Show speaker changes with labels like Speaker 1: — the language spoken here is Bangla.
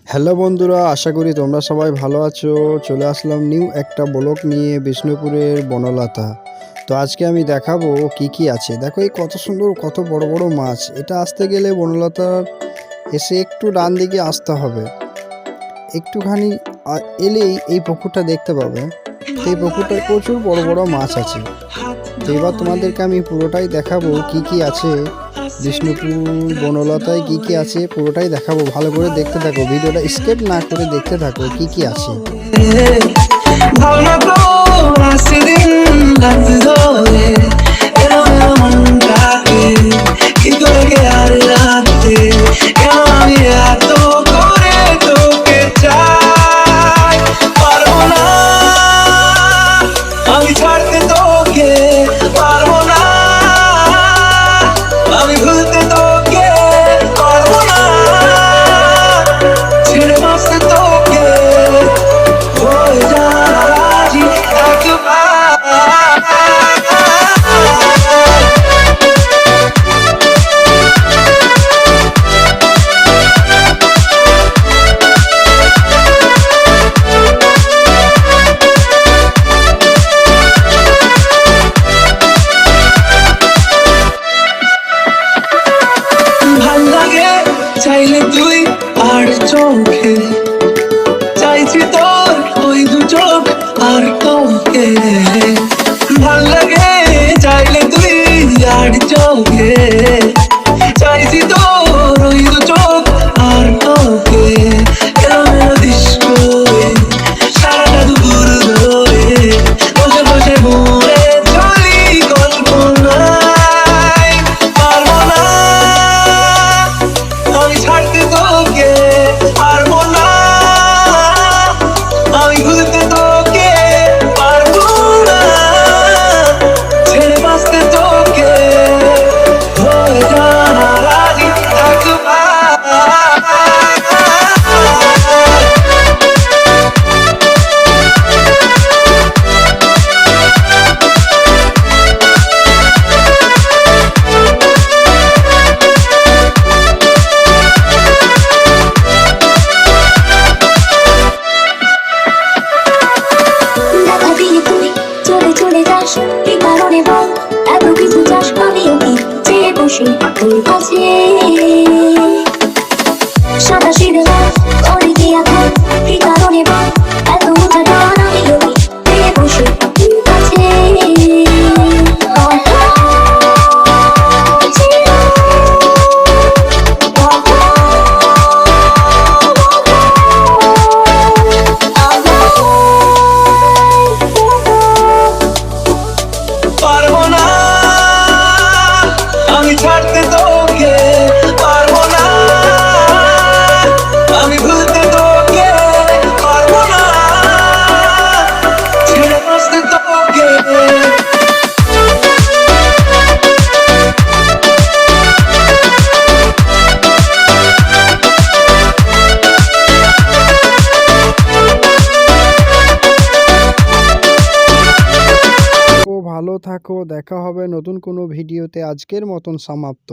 Speaker 1: হ্যালো বন্ধুরা, আশা করি তোমরা সবাই ভালো আছো। চলে আসলাম নিউ একটা ব্লগ নিয়ে বিষ্ণুপুরের বনলতা। তো আজকে আমি দেখাবো কি কি আছে। দেখো এই কত সুন্দর, কত বড় বড় মাছ। এটা আসতে গেলে বনলতার এসে একটু ডান দিকে আসতে হবে, একটুখানি এলেই এই পুকুরটা দেখতে পাবে। তো এই পুকুরটায় প্রচুর বড় বড় মাছ আছে। তো এবার তোমাদেরকে আমি পুরোটাই দেখাবো কি কি আছে বিষ্ণুপুর বনলতায়, কি কি আছে পুরোটাই দেখাবো। ভালো করে দেখতে থাকো, ভিডিওটা স্কিপ না করে দেখতে থাকো কি কি আছে।
Speaker 2: চাইলে তুই আর চোখে চাইছি তোর ওই দু চোখ আর তোকে ভাল লাগে। চাইলে তুই আর চোখে চাইছি তোর ওই দু চোখ আর তোকে ডিস্কো সারাটা দুপুর ধরে বসে বসে ঘুরে চলি কল্পনায়। পারবো না আমি ছাড়তে তোকে, পারবো না আমি ভুলতে তোকে, পারবো না ছেড়ে বাঁচতে তোকে, হয়ে যা রাজি
Speaker 3: সাদা সিধে করে কি এখন কি কারণে বল এত উঠাটা আমি লই পেয়ে বসে ঠিক আছে।
Speaker 2: পারবো না আমি ছাড়তে তোকে, পারবো না আমি ভুলতে তোকে, পারবো না ছেড়ে বাঁচতে তোকে।
Speaker 1: ভালো থাকো, দেখা হবে নতুন কোনো ভিডিওতে। আজকের মতন সমাপ্ত।